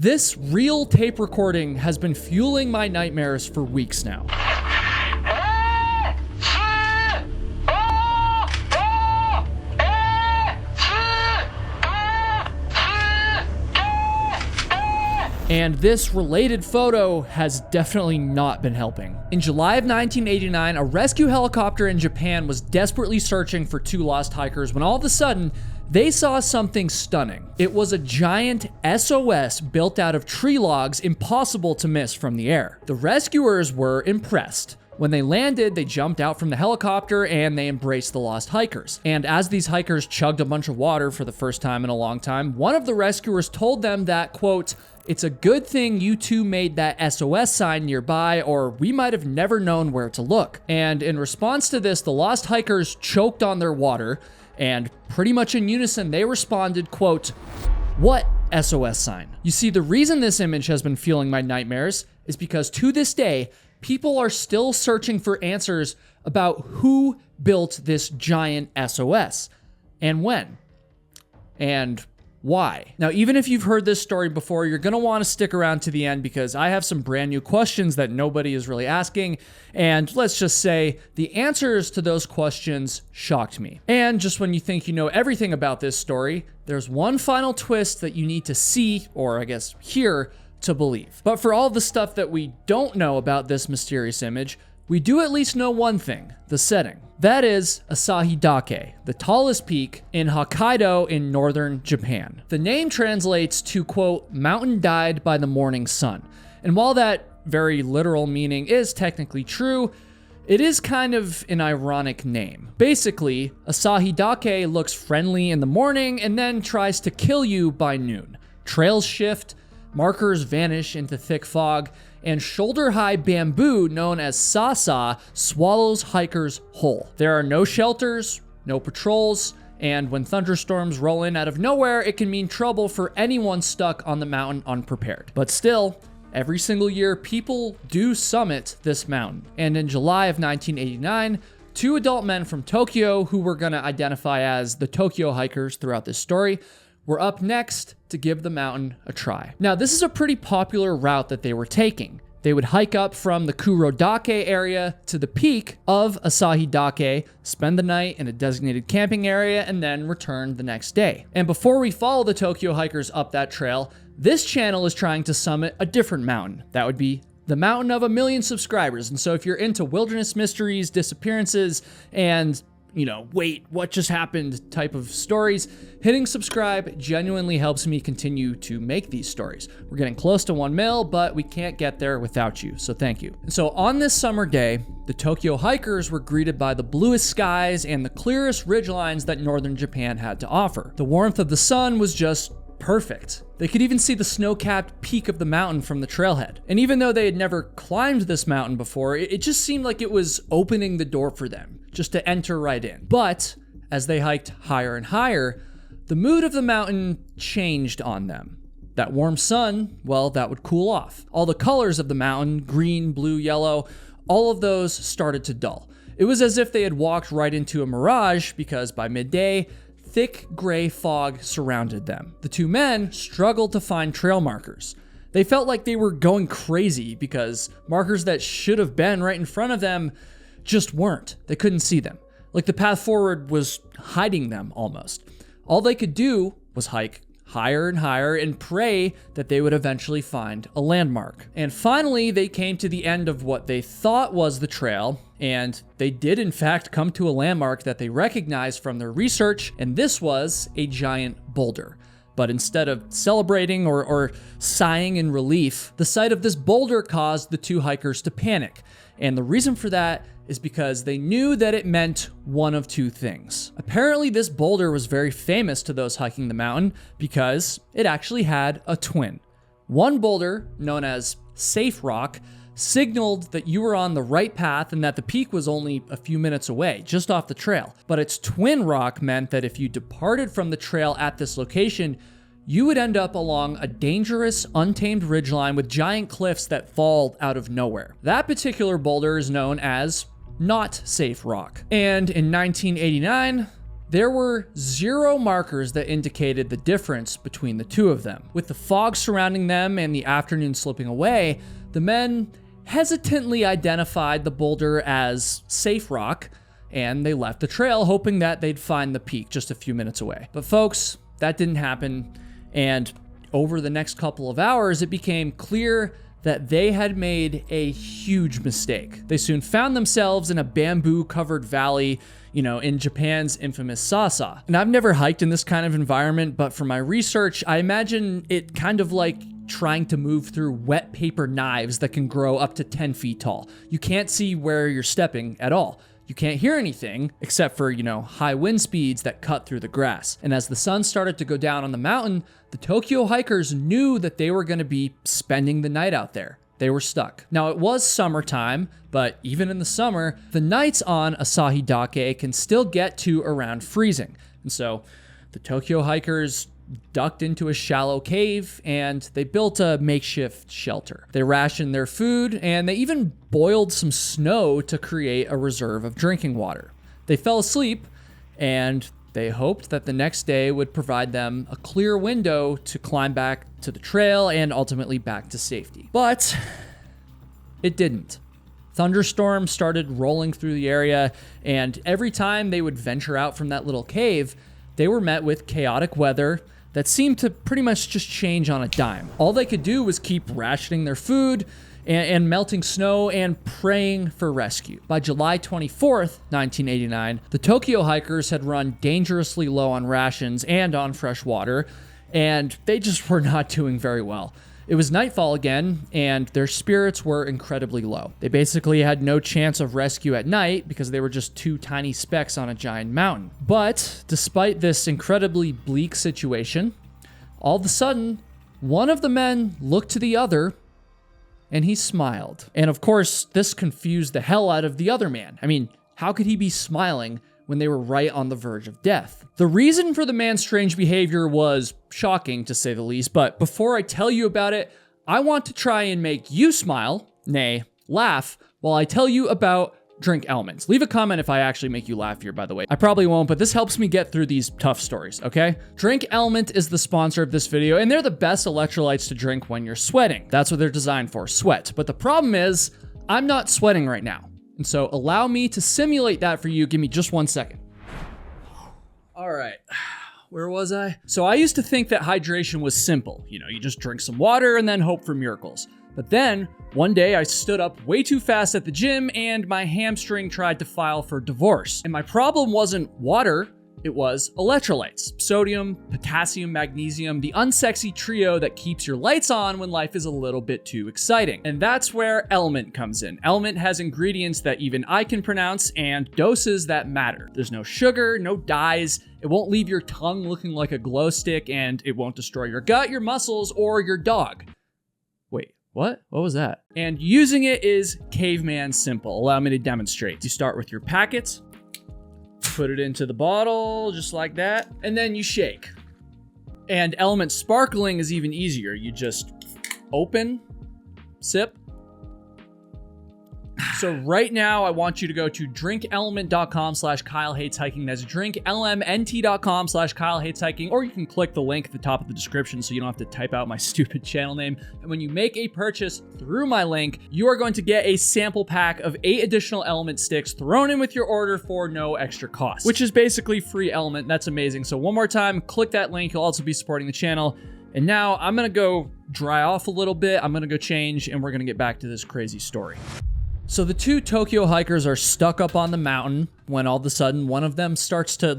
This real tape recording has been fueling my nightmares for weeks now. And this related photo has definitely not been helping. In July of 1989, a rescue helicopter in Japan was desperately searching for two lost hikers when all of a sudden, they saw something stunning. It was a giant SOS built out of tree logs, impossible to miss from the air. The rescuers were impressed. When they landed, they jumped out from the helicopter and they embraced the lost hikers. And as these hikers chugged a bunch of water for the first time in a long time, one of the rescuers told them that, quote, "It's a good thing you two made that SOS sign nearby, or we might have never known where to look." And in response to this, the lost hikers choked on their water, and pretty much in unison, they responded, quote, "What SOS sign?" You see, the reason this image has been fueling my nightmares is because to this day, people are still searching for answers about who built this giant SOS, and when, and why. Now, even if you've heard this story before, you're gonna wanna stick around to the end because I have some brand new questions that nobody is really asking, and let's just say the answers to those questions shocked me. And just when you think you know everything about this story, there's one final twist that you need to see, or I guess hear, to believe. But for all the stuff that we don't know about this mysterious image, we do at least know one thing: the setting. That is Asahi Dake, the tallest peak in Hokkaido in northern Japan. The name translates to, quote, "mountain dyed by the morning sun." And while that very literal meaning is technically true, it is kind of an ironic name. Basically, Asahi Dake looks friendly in the morning and then tries to kill you by noon. Trails shift, markers vanish into thick fog, and shoulder-high bamboo known as sasa swallows hikers whole. There are no shelters, no patrols, and when thunderstorms roll in out of nowhere, it can mean trouble for anyone stuck on the mountain unprepared. But still, every single year, people do summit this mountain. And in July of 1989, two adult men from Tokyo, who we're gonna identify as the Tokyo hikers throughout this story, were up next to give the mountain a try. Now, this is a pretty popular route that they were taking. They would hike up from the Kurodake area to the peak of Asahi Dake, spend the night in a designated camping area, and then return the next day. And before we follow the Tokyo hikers up that trail, this channel is trying to summit a different mountain. That would be the mountain of 1 million subscribers. And so if you're into wilderness mysteries, disappearances, and wait, what just happened type of stories, hitting subscribe genuinely helps me continue to make these stories. We're getting close to 1 mil, but we can't get there without you, so thank you. And so on this summer day, the Tokyo hikers were greeted by the bluest skies and the clearest ridgelines that northern Japan had to offer. The warmth of the sun was just perfect. They could even see the snow-capped peak of the mountain from the trailhead. And even though they had never climbed this mountain before, it just seemed like it was opening the door for them, just to enter right in. But as they hiked higher and higher, the mood of the mountain changed on them. That warm sun, well, that would cool off. All the colors of the mountain, green, blue, yellow, all of those started to dull. It was as if they had walked right into a mirage, because by midday, thick gray fog surrounded them. The two men struggled to find trail markers. They felt like they were going crazy because markers that should have been right in front of them just weren't. They couldn't see them. Like the path forward was hiding them almost. All they could do was hike higher and higher and pray that they would eventually find a landmark. And finally, they came to the end of what they thought was the trail, and they did in fact come to a landmark that they recognized from their research, and this was a giant boulder. But instead of celebrating or sighing in relief, the sight of this boulder caused the two hikers to panic. And the reason for that is because they knew that it meant one of two things. Apparently, this boulder was very famous to those hiking the mountain because it actually had a twin. One boulder, known as Safe Rock, signaled that you were on the right path and that the peak was only a few minutes away, just off the trail. But its twin rock meant that if you departed from the trail at this location, you would end up along a dangerous, untamed ridgeline with giant cliffs that fall out of nowhere. That particular boulder is known as Not Safe Rock. And in 1989, There were 0 markers that indicated the difference between the two of them. With the fog surrounding them and the afternoon slipping away, the men hesitantly identified the boulder as Safe Rock, and they left the trail hoping that they'd find the peak just a few minutes away. But folks, that didn't happen, and over the next couple of hours, it became clear that they had made a huge mistake. They soon found themselves in a bamboo-covered valley, in Japan's infamous Sasa. And I've never hiked in this kind of environment, but from my research, I imagine it kind of like trying to move through wet paper knives that can grow up to 10 feet tall. You can't see where you're stepping at all. You can't hear anything except for, high wind speeds that cut through the grass. And as the sun started to go down on the mountain, the Tokyo hikers knew that they were going to be spending the night out there. They were stuck. Now, it was summertime, but even in the summer, the nights on Asahi Dake can still get to around freezing. And so the Tokyo hikers ducked into a shallow cave and they built a makeshift shelter. They rationed their food and they even boiled some snow to create a reserve of drinking water. They fell asleep and they hoped that the next day would provide them a clear window to climb back to the trail and ultimately back to safety. But it didn't. Thunderstorms started rolling through the area, and every time they would venture out from that little cave, they were met with chaotic weather that seemed to pretty much just change on a dime. All they could do was keep rationing their food and melting snow and praying for rescue. By July 24th, 1989, the Tokyo hikers had run dangerously low on rations and on fresh water, and they just were not doing very well. It was nightfall again, and their spirits were incredibly low. They basically had no chance of rescue at night because they were just 2 tiny specks on a giant mountain. But despite this incredibly bleak situation, all of a sudden, one of the men looked to the other and he smiled. And of course, this confused the hell out of the other man. I mean, how could he be smiling when they were right on the verge of death? The reason for the man's strange behavior was shocking, to say the least, but before I tell you about it, I want to try and make you smile, nay, laugh, while I tell you about Drink Elements. Leave a comment if I actually make you laugh here, by the way. I probably won't, but this helps me get through these tough stories, okay? Drink Element is the sponsor of this video, and they're the best electrolytes to drink when you're sweating. That's what they're designed for, sweat. But the problem is, I'm not sweating right now. And so allow me to simulate that for you. Give me just 1 second. All right, where was I? So I used to think that hydration was simple. You just drink some water and then hope for miracles. But then, one day I stood up way too fast at the gym and my hamstring tried to file for divorce. And my problem wasn't water, it was electrolytes. Sodium, potassium, magnesium, the unsexy trio that keeps your lights on when life is a little bit too exciting. And that's where Element comes in. Element has ingredients that even I can pronounce and doses that matter. There's no sugar, no dyes, it won't leave your tongue looking like a glow stick, and it won't destroy your gut, your muscles, or your dog. Wait. What? What was that? And using it is caveman simple. Allow me to demonstrate. You start with your packets, put it into the bottle just like that, and then you shake. And Element Sparkling is even easier. You just open, sip. So right now, I want you to go to drinkelement.com/KyleHatesHiking. That's drinklmnt.com/KyleHatesHiking, or you can click the link at the top of the description so you don't have to type out my stupid channel name. And when you make a purchase through my link, you are going to get a sample pack of 8 additional Element sticks thrown in with your order for no extra cost, which is basically free Element. That's amazing. So one more time, click that link. You'll also be supporting the channel. And now I'm going to go dry off a little bit. I'm going to go change, and we're going to get back to this crazy story. So the 2 Tokyo hikers are stuck up on the mountain when all of a sudden one of them starts to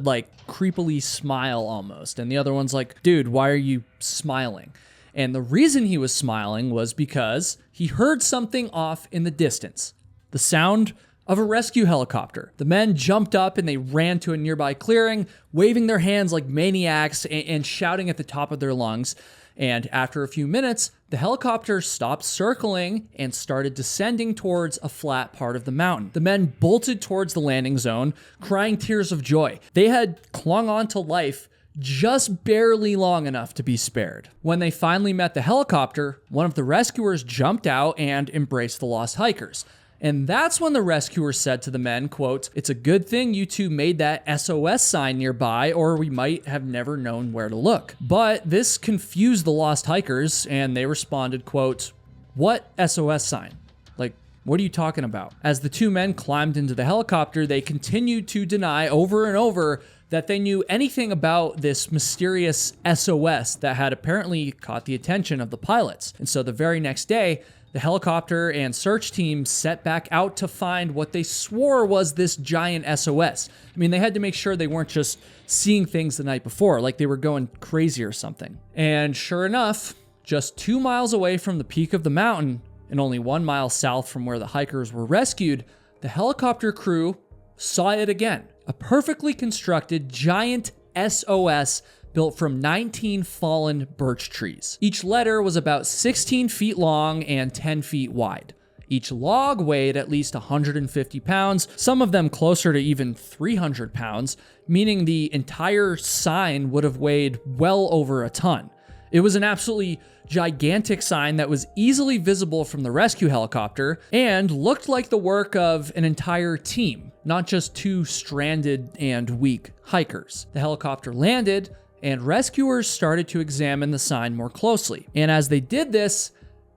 creepily smile almost. And the other one's like, dude, why are you smiling? And the reason he was smiling was because he heard something off in the distance. The sound of a rescue helicopter. The men jumped up and they ran to a nearby clearing, waving their hands like maniacs and shouting at the top of their lungs. And after a few minutes, the helicopter stopped circling and started descending towards a flat part of the mountain. The men bolted towards the landing zone, crying tears of joy. They had clung on to life just barely long enough to be spared. When they finally met the helicopter, one of the rescuers jumped out and embraced the lost hikers. And that's when the rescuer said to the men, quote, "It's a good thing you two made that SOS sign nearby, or we might have never known where to look." But this confused the lost hikers, and they responded, quote, "What SOS sign? Like, what are you talking about?" As the two men climbed into the helicopter, they continued to deny over and over that they knew anything about this mysterious SOS that had apparently caught the attention of the pilots. And so the very next day, the helicopter and search team set back out to find what they swore was this giant SOS. I mean, they had to make sure they weren't just seeing things the night before, like they were going crazy or something. And sure enough, just 2 miles away from the peak of the mountain, and only 1 mile south from where the hikers were rescued, the helicopter crew saw it again. A perfectly constructed giant SOS built from 19 fallen birch trees. Each letter was about 16 feet long and 10 feet wide. Each log weighed at least 150 pounds, some of them closer to even 300 pounds, meaning the entire sign would have weighed well over a ton. It was an absolutely gigantic sign that was easily visible from the rescue helicopter and looked like the work of an entire team, not just two stranded and weak hikers. The helicopter landed, and rescuers started to examine the sign more closely. And as they did this,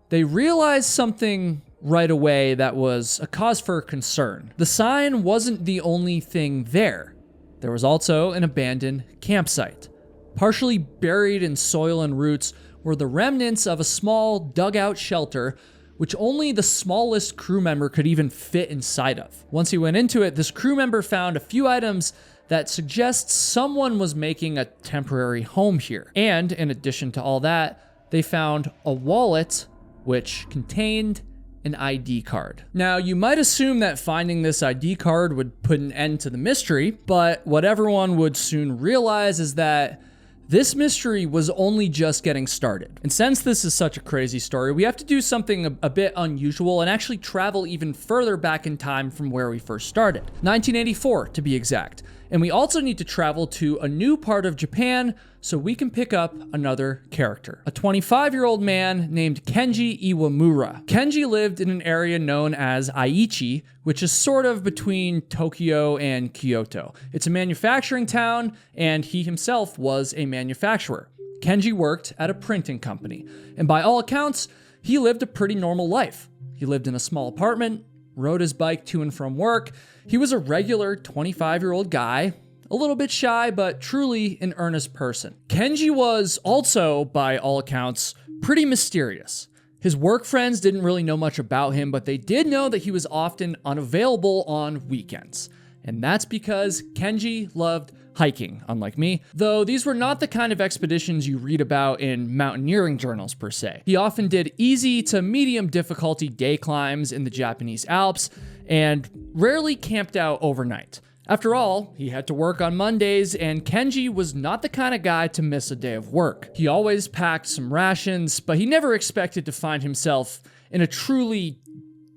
they realized something right away that was a cause for concern. The sign wasn't the only thing there. There was also an abandoned campsite. Partially buried in soil and roots were the remnants of a small dugout shelter, which only the smallest crew member could even fit inside of. Once he went into it, this crew member found a few items that suggests someone was making a temporary home here. And in addition to all that, they found a wallet which contained an ID card. Now, you might assume that finding this ID card would put an end to the mystery, but what everyone would soon realize is that this mystery was only just getting started. And since this is such a crazy story, we have to do something a bit unusual and actually travel even further back in time from where we first started. 1984, to be exact. And we also need to travel to a new part of Japan so we can pick up another character. A 25-year-old man named Kenji Iwamura. Kenji lived in an area known as Aichi, which is sort of between Tokyo and Kyoto. It's a manufacturing town, and he himself was a manufacturer. Kenji worked at a printing company, and by all accounts, he lived a pretty normal life. He lived in a small apartment, rode his bike to and from work. He was a regular 25-year-old guy, a little bit shy, but truly an earnest person. Kenji was also, by all accounts, pretty mysterious. His work friends didn't really know much about him, but they did know that he was often unavailable on weekends. And that's because Kenji loved hiking, unlike me, though these were not the kind of expeditions you read about in mountaineering journals per se. He often did easy to medium difficulty day climbs in the Japanese Alps and rarely camped out overnight. After all, he had to work on Mondays, and Kenji was not the kind of guy to miss a day of work. He always packed some rations, but he never expected to find himself in a truly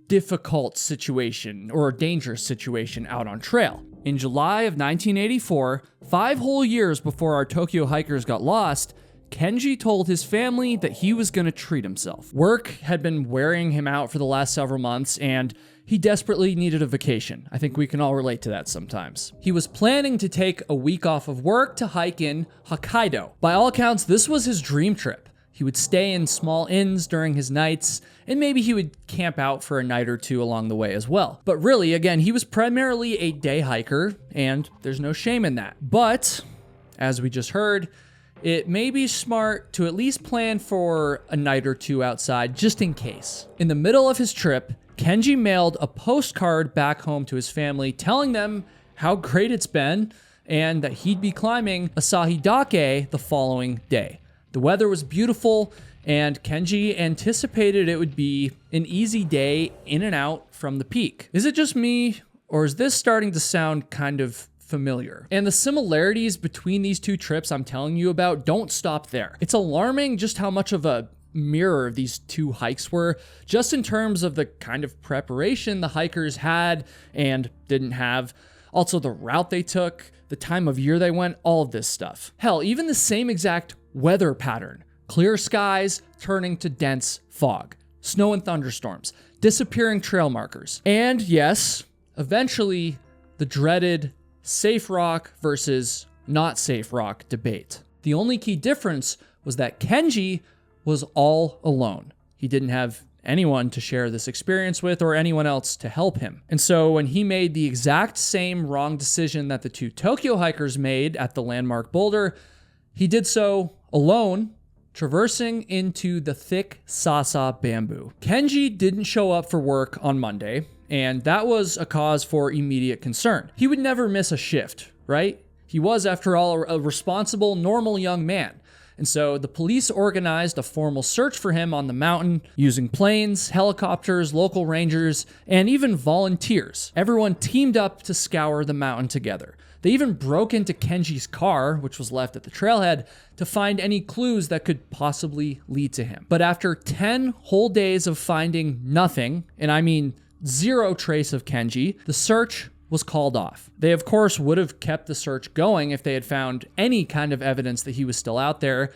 difficult situation or a dangerous situation out on trail. In July of 1984, 5 whole years before our Tokyo hikers got lost, Kenji told his family that he was going to treat himself. Work had been wearing him out for the last several months, and he desperately needed a vacation. I think we can all relate to that sometimes. He was planning to take a week off of work to hike in Hokkaido. By all accounts, this was his dream trip. He would stay in small inns during his nights, and maybe he would camp out for a night or two along the way as well. But really, again, he was primarily a day hiker, and there's no shame in that. But, as we just heard, it may be smart to at least plan for a night or two outside, just in case. In the middle of his trip, Kenji mailed a postcard back home to his family telling them how great it's been and that he'd be climbing Asahi Dake the following day. The weather was beautiful, and Kenji anticipated it would be an easy day in and out from the peak. Is it just me, or is this starting to sound kind of familiar? And the similarities between these two trips I'm telling you about don't stop there. It's alarming just how much of a mirror these two hikes were, just in terms of the kind of preparation the hikers had and didn't have. Also, the route they took, the time of year they went, all of this stuff. Hell, even the same exact weather pattern. Clear skies turning to dense fog. snow and thunderstorms, disappearing trail markers, and yes, eventually the dreaded safe rock versus not safe rock debate. The only key difference was that Kenji was all alone. He didn't have anyone to share this experience with or anyone else to help him. And so when he made the exact same wrong decision that the two Tokyo hikers made at the landmark boulder, he did so alone, traversing into the thick Sasa bamboo. Kenji didn't show up for work on Monday, and that was a cause for immediate concern. He would never miss a shift, right? He was, after all, a responsible, normal young man. And so the police organized a formal search for him on the mountain using planes, helicopters, local rangers, and even volunteers. Everyone teamed up to scour the mountain together. They even broke into Kenji's car, which was left at the trailhead, to find any clues that could possibly lead to him. But after 10 whole days of finding nothing, and I mean zero trace of Kenji, the search was called off. They, of course, would have kept the search going if they had found any kind of evidence that he was still out there,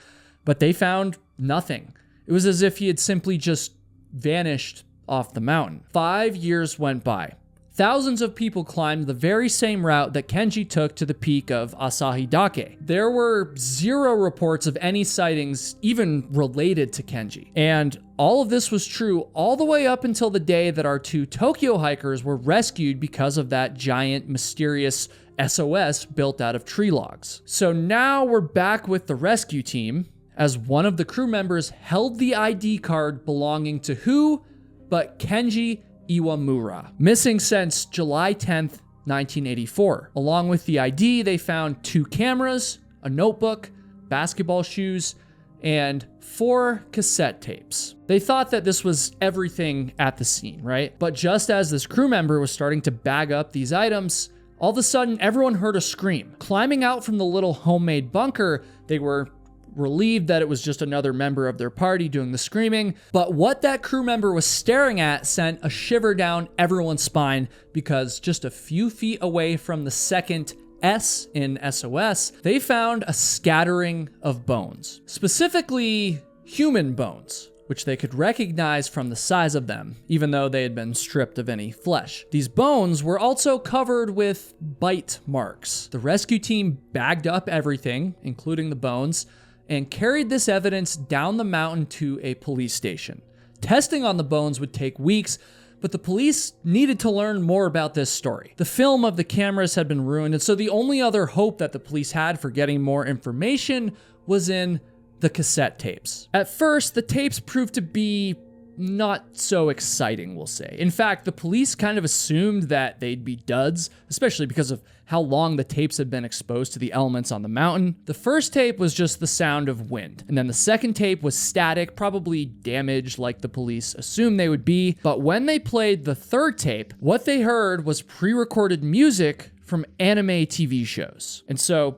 but they found nothing. It was as if he had simply just vanished off the mountain. 5 years went by. Thousands of people climbed the very same route that Kenji took to the peak of Asahidake. There were zero reports of any sightings even related to Kenji. And all of this was true all the way up until the day that our two Tokyo hikers were rescued because of that giant, mysterious SOS built out of tree logs. So now we're back with the rescue team, as one of the crew members held the ID card belonging to who but Kenji Iwamura, missing since July 10th, 1984. Along with the ID, they found 2 cameras, a notebook, basketball shoes, and 4 cassette tapes. They thought that this was everything at the scene, right? But just as this crew member was starting to bag up these items, all of a sudden everyone heard a scream. Climbing out from the little homemade bunker, they were relieved that it was just another member of their party doing the screaming. But what that crew member was staring at sent a shiver down everyone's spine, because just a few feet away from the second S in SOS, they found a scattering of bones, specifically human bones, which they could recognize from the size of them, even though they had been stripped of any flesh. These bones were also covered with bite marks. The rescue team bagged up everything, including the bones, and carried this evidence down the mountain to a police station. Testing on the bones would take weeks, but the police needed to learn more about this story. The film of the cameras had been ruined, and so the only other hope that the police had for getting more information was in the cassette tapes. At first, the tapes proved to be not so exciting, we'll say. In fact, the police kind of assumed that they'd be duds, especially because of how long the tapes had been exposed to the elements on the mountain. The first tape was just the sound of wind, and then the second tape was static, probably damaged like the police assumed they would be. But when they played the third tape, what they heard was pre-recorded music from anime TV shows. And so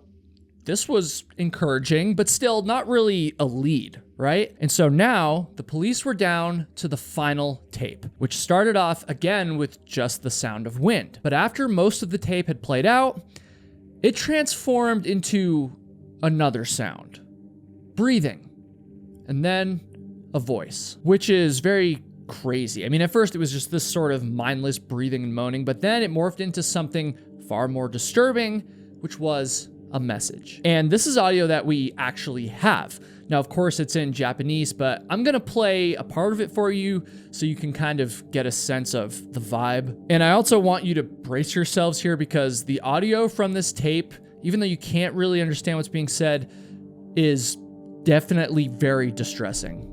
this was encouraging, but still not really a lead, right? And so now the police were down to the final tape, which started off again with just the sound of wind. But after most of the tape had played out, it transformed into another sound, breathing, and then a voice, which is very crazy. I mean, at first it was just this sort of mindless breathing and moaning, but then it morphed into something far more disturbing, which was a message. And this is audio that we actually have. Now, of course, it's in Japanese, but I'm gonna play a part of it for you so you can kind of get a sense of the vibe. And I also want you to brace yourselves here, because the audio from this tape, even though you can't really understand what's being said, is definitely very distressing.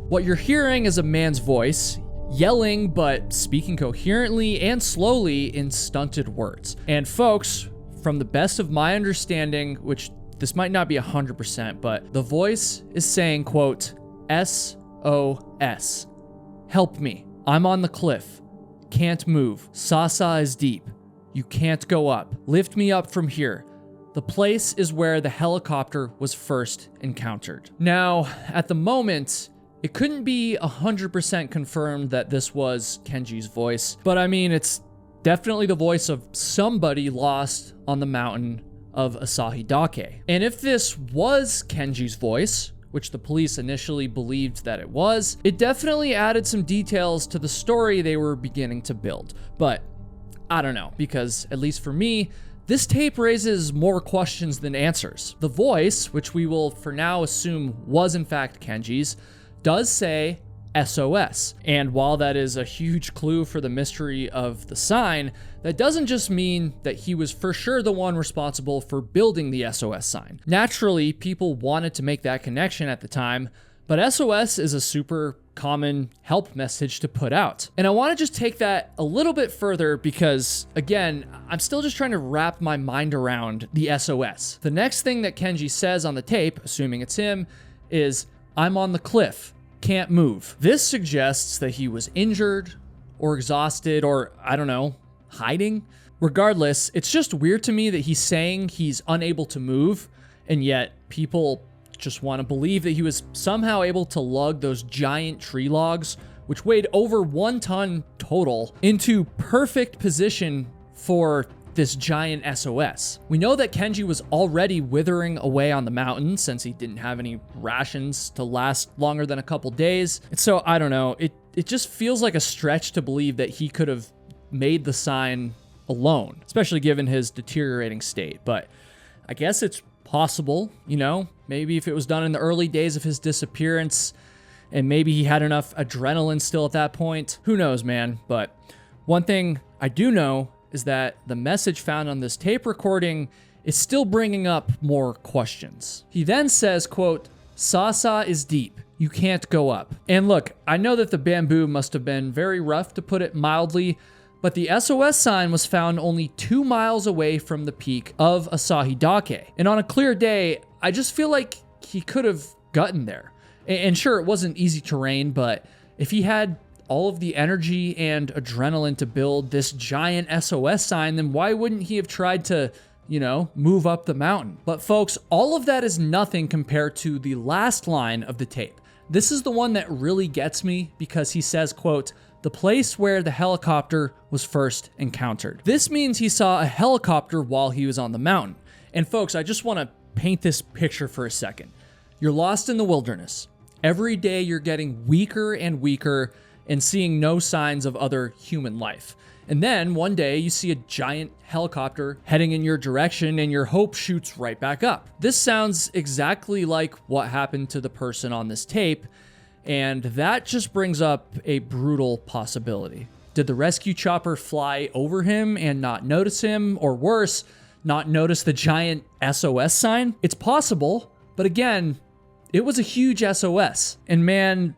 What you're hearing is a man's voice, yelling but speaking coherently and slowly in stunted words. And folks, from the best of my understanding, which this might not be 100%, but the voice is saying, quote, SOS. Help me. I'm on the cliff. Can't move. Sasa is deep. You can't go up. Lift me up from here. The place is where the helicopter was first encountered. Now, at the moment, It couldn't be 100% confirmed that this was Kenji's voice, but I mean, it's definitely the voice of somebody lost on the mountain of Asahi Dake. And if this was Kenji's voice, which the police initially believed that it was, it definitely added some details to the story they were beginning to build. But I don't know, because at least for me, this tape raises more questions than answers. The voice, which we will for now assume was in fact Kenji's, does say SOS. And while that is a huge clue for the mystery of the sign, that doesn't just mean that he was for sure the one responsible for building the SOS sign. Naturally, people wanted to make that connection at the time, but SOS is a super common help message to put out. And I want to just take that a little bit further because, again, I'm still just trying to wrap my mind around the SOS. The next thing that Kenji says on the tape, assuming it's him, is, "I'm on the cliff. Can't move." This suggests that he was injured or exhausted or, I don't know, hiding. Regardless, it's just weird to me that he's saying he's unable to move, and yet people just want to believe that he was somehow able to lug those giant tree logs, which weighed over 1 ton total, into perfect position for this giant SOS. We know that Kenji was already withering away on the mountain since he didn't have any rations to last longer than a couple days. And so, I don't know, it just feels like a stretch to believe that he could have made the sign alone, especially given his deteriorating state. But I guess it's possible, you know, maybe if it was done in the early days of his disappearance and maybe he had enough adrenaline still at that point. Who knows, man? But one thing I do know is that the message found on this tape recording is still bringing up more questions. He then says, quote, "Sasa is deep. You can't go up." And look, I know that the bamboo must have been very rough, to put it mildly, but the SOS sign was found only 2 miles away from the peak of Asahi Dake. And on a clear day, I just feel like he could have gotten there. And sure, it wasn't easy terrain, but if he had all of the energy and adrenaline to build this giant SOS sign, then why wouldn't he have tried to, you know, move up the mountain? But folks, all of that is nothing compared to the last line of the tape. This is the one that really gets me because he says, quote, "The place where the helicopter was first encountered." This means he saw a helicopter while he was on the mountain. And folks, I just want to paint this picture for a second. You're lost in the wilderness. Every day you're getting weaker and weaker and seeing no signs of other human life. And then one day you see a giant helicopter heading in your direction and your hope shoots right back up. This sounds exactly like what happened to the person on this tape, and that just brings up a brutal possibility. Did the rescue chopper fly over him and not notice him, or worse, not notice the giant SOS sign? It's possible, but again, it was a huge SOS. And man,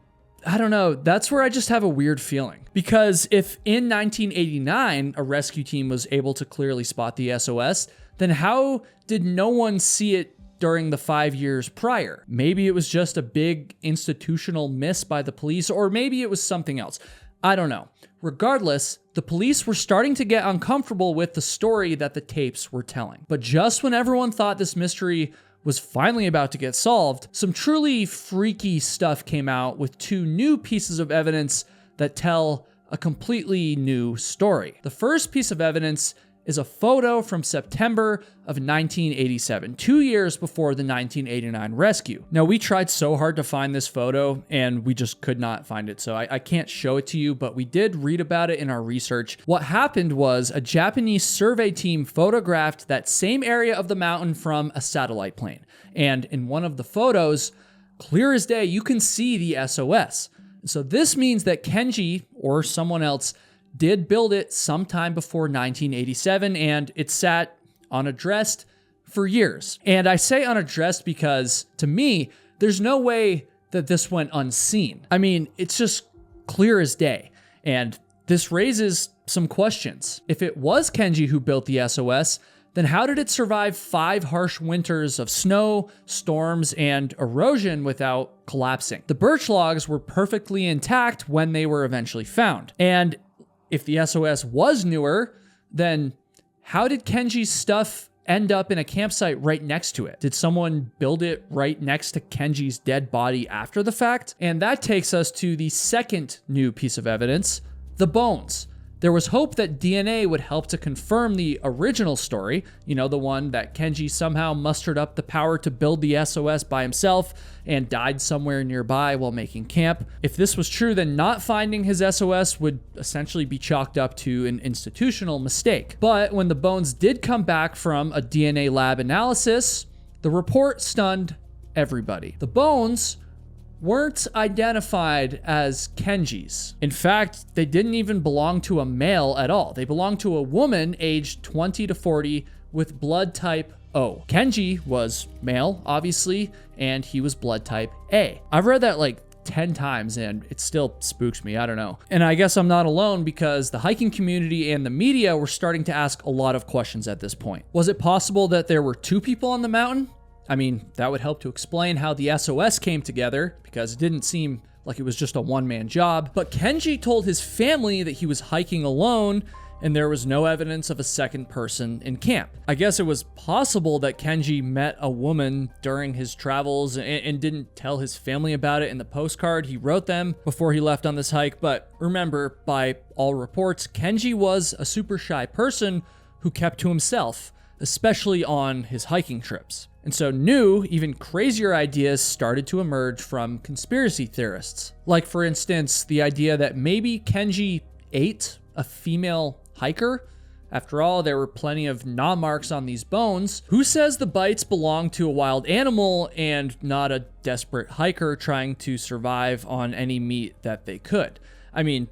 I don't know, that's where I just have a weird feeling. Because if in 1989 a rescue team was able to clearly spot the SOS, then how did no one see it during the 5 years prior? Maybe it was just a big institutional miss by the police, or maybe it was something else. I don't know. Regardless, the police were starting to get uncomfortable with the story that the tapes were telling. But just when everyone thought this mystery was finally about to get solved, some truly freaky stuff came out with 2 new pieces of evidence that tell a completely new story. The first piece of evidence is a photo from September of 1987, 2 years before the 1989 rescue. Now, we tried so hard to find this photo and we just could not find it, so I can't show it to you, but we did read about it in our research. What happened was a Japanese survey team photographed that same area of the mountain from a satellite plane. And in one of the photos, clear as day, you can see the SOS. So this means that Kenji or someone else did build it sometime before 1987, and it sat unaddressed for years. And I say unaddressed because, to me, there's no way that this went unseen. I mean, it's just clear as day. And this raises some questions. If it was Kenji who built the SOS, then how did it survive 5 harsh winters of snow, storms, and erosion without collapsing? The birch logs were perfectly intact when they were eventually found. And if the SOS was newer, then how did Kenji's stuff end up in a campsite right next to it? Did someone build it right next to Kenji's dead body after the fact? And that takes us to the second new piece of evidence, the bones. There was hope that DNA would help to confirm the original story, the one that Kenji somehow mustered up the power to build the SOS by himself and died somewhere nearby while making camp. If this was true, then not finding his SOS would essentially be chalked up to an institutional mistake. But when the bones did come back from a DNA lab analysis, the report stunned everybody. The bones weren't identified as Kenji's. In fact, they didn't even belong to a male at all. They belonged to a woman aged 20 to 40 with blood type O. Kenji was male, obviously, and he was blood type A. I've read that like 10 times and it still spooks me. I don't know. And I guess I'm not alone because the hiking community and the media were starting to ask a lot of questions at this point. Was it possible that there were two people on the mountain? I mean, that would help to explain how the SOS came together, because it didn't seem like it was just a one-man job. But Kenji told his family that he was hiking alone, and there was no evidence of a second person in camp. I guess it was possible that Kenji met a woman during his travels and didn't tell his family about it in the postcard he wrote them before he left on this hike. But remember, by all reports, Kenji was a super shy person who kept to himself, especially on his hiking trips. And so new, even crazier ideas started to emerge from conspiracy theorists. Like, for instance, the idea that maybe Kenji ate a female hiker. After all, there were plenty of gnaw marks on these bones. Who says the bites belonged to a wild animal and not a desperate hiker trying to survive on any meat that they could? I mean,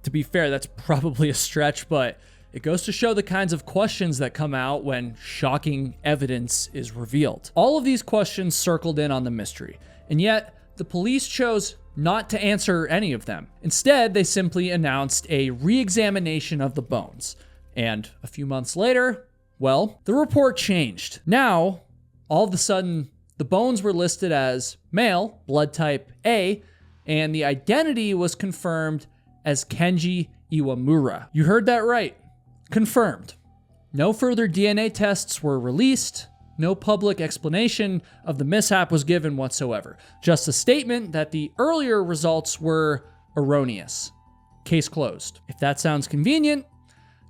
to be fair, that's probably a stretch, but it goes to show the kinds of questions that come out when shocking evidence is revealed. All of these questions circled in on the mystery, and yet the police chose not to answer any of them. Instead, they simply announced a re-examination of the bones. And a few months later, well, the report changed. Now, all of a sudden, the bones were listed as male, blood type A, and the identity was confirmed as Kenji Iwamura. You heard that right. Confirmed. No further DNA tests were released. No public explanation of the mishap was given whatsoever. Just a statement that the earlier results were erroneous. Case closed. If that sounds convenient,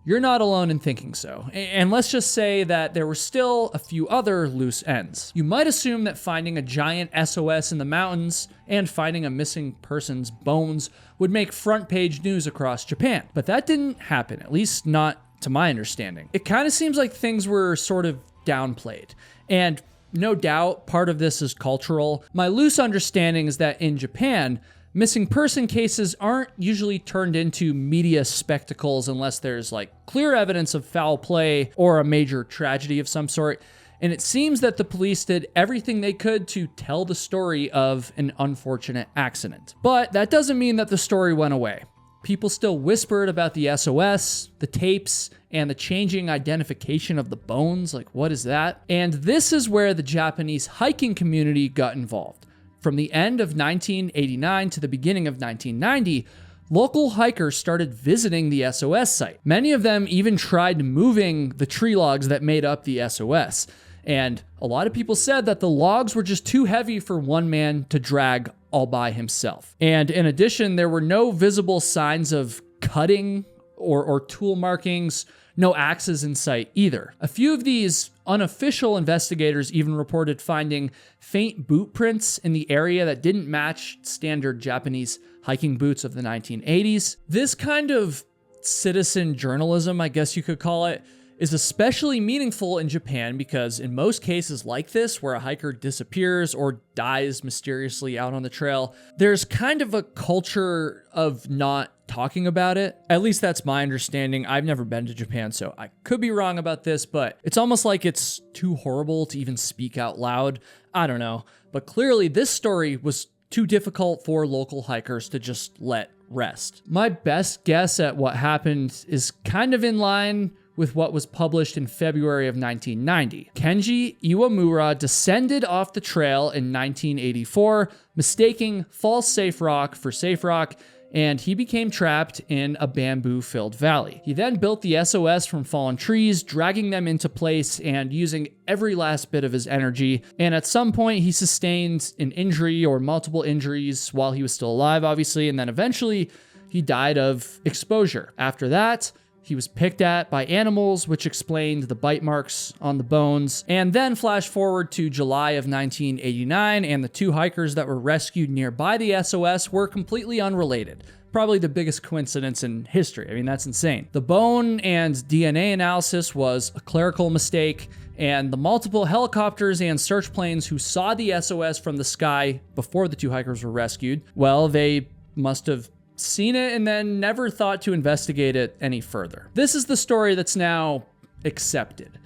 you're not alone in thinking so. And let's just say that there were still a few other loose ends. You might assume that finding a giant SOS in the mountains and finding a missing person's bones would make front page news across Japan. But that didn't happen, at least not to my understanding. It kind of seems like things were sort of downplayed. And no doubt part of this is cultural. My loose understanding is that in Japan, missing person cases aren't usually turned into media spectacles unless there's like clear evidence of foul play or a major tragedy of some sort. And it seems that the police did everything they could to tell the story of an unfortunate accident. But that doesn't mean that the story went away. People still whispered about the SOS, the tapes, and the changing identification of the bones. Like, what is that? And this is where the Japanese hiking community got involved. From the end of 1989 to the beginning of 1990, local hikers started visiting the SOS site. Many of them even tried moving the tree logs that made up the SOS. And a lot of people said that the logs were just too heavy for one man to drag all by himself. And in addition, there were no visible signs of cutting or tool markings, no axes in sight either. A few of these unofficial investigators even reported finding faint boot prints in the area that didn't match standard Japanese hiking boots of the 1980s. This kind of citizen journalism, I guess you could call it, is especially meaningful in Japan because in most cases like this, where a hiker disappears or dies mysteriously out on the trail, there's kind of a culture of not talking about it. At least that's my understanding. I've never been to Japan, so I could be wrong about this, but it's almost like it's too horrible to even speak out loud. I don't know. But clearly this story was too difficult for local hikers to just let rest. My best guess at what happened is kind of in line with what was published in February of 1990. Kenji Iwamura descended off the trail in 1984, mistaking false safe rock for safe rock, and he became trapped in a bamboo-filled valley. He then built the SOS from fallen trees, dragging them into place and using every last bit of his energy. And at some point, he sustained an injury or multiple injuries while he was still alive, obviously, and then eventually he died of exposure. After that, he was picked at by animals, which explained the bite marks on the bones. And then flash forward to July of 1989, and the 2 hikers that were rescued nearby the SOS were completely unrelated. Probably the biggest coincidence in history. I mean, that's insane. The bone and DNA analysis was a clerical mistake, and the multiple helicopters and search planes who saw the SOS from the sky before the 2 hikers were rescued, well, they must have seen it and then never thought to investigate it any further. This is the story that's now accepted.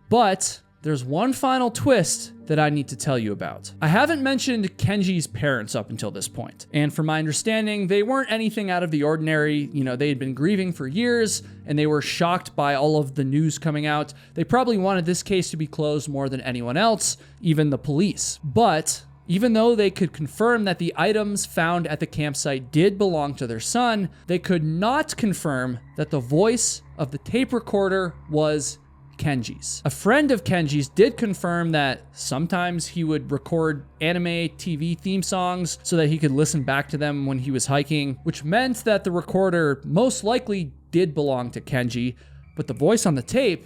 But there's one final twist that I need to tell you about. I haven't mentioned Kenji's parents up until this point, and from my understanding, they weren't anything out of the ordinary. You know, they had been grieving for years, and they were shocked by all of the news coming out. They probably wanted this case to be closed more than anyone else, even the police. But even though they could confirm that the items found at the campsite did belong to their son, they could not confirm that the voice of the tape recorder was Kenji's. A friend of Kenji's did confirm that sometimes he would record anime TV theme songs so that he could listen back to them when he was hiking, which meant that the recorder most likely did belong to Kenji, but the voice on the tape,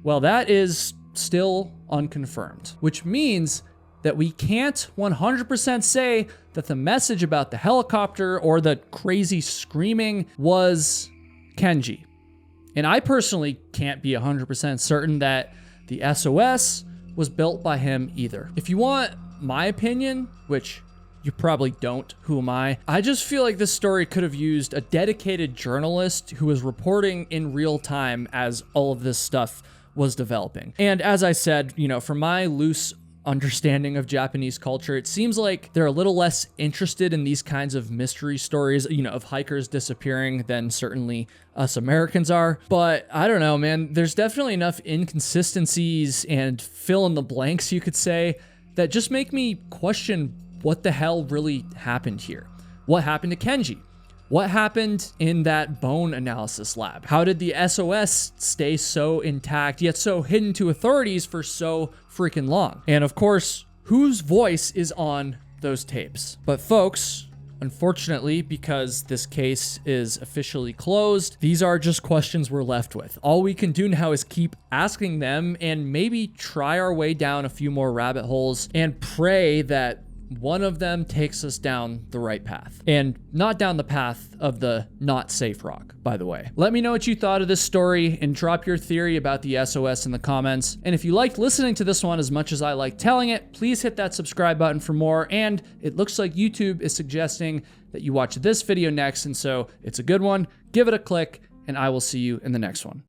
well, that is still unconfirmed, which means that we can't 100% say that the message about the helicopter or the crazy screaming was Kenji. And I personally can't be 100% certain that the SOS was built by him either. If you want my opinion, which you probably don't, who am I? I just feel like this story could have used a dedicated journalist who was reporting in real time as all of this stuff was developing. And as I said, you know, from my loose understanding of Japanese culture, it seems like they're a little less interested in these kinds of mystery stories, you know, of hikers disappearing than certainly us Americans are. But I don't know, man, there's definitely enough inconsistencies and fill in the blanks, you could say, that just make me question what the hell really happened here. What happened to Kenji? What happened in that bone analysis lab? How did the SOS stay so intact, yet so hidden to authorities for so freaking long? And of course, whose voice is on those tapes? But folks, unfortunately, because this case is officially closed, these are just questions we're left with. All we can do now is keep asking them and maybe try our way down a few more rabbit holes and pray that one of them takes us down the right path, and not down the path of the not safe rock, by the way. Let me know what you thought of this story and drop your theory about the SOS in the comments. And if you liked listening to this one as much as I like telling it, please hit that subscribe button for more. And it looks like YouTube is suggesting that you watch this video next, and so it's a good one. Give it a click, and I will see you in the next one.